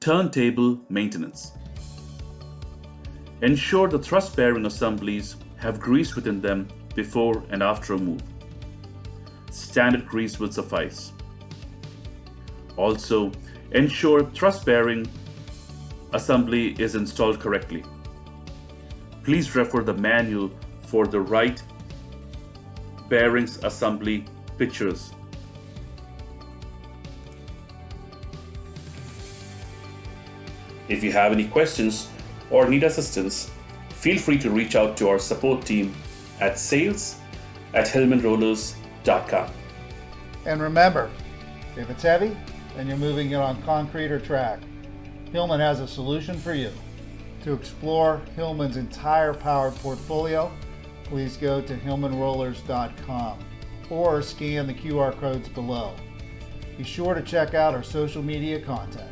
Turntable maintenance. Ensure the thrust bearing assemblies have grease within them before and after a move. Standard grease will suffice. Also, ensure thrust bearing assembly is installed correctly. Please refer the manual for the right bearings assembly pictures. If you have any questions or need assistance, feel free to reach out to our support team at sales@hilmanrollers.com. And remember, if it's heavy and you're moving it on concrete or track, Hilman has a solution for you. To explore Hilman's entire powered portfolio, please go to hilmanrollers.com or scan the QR codes below. Be sure to check out our social media content.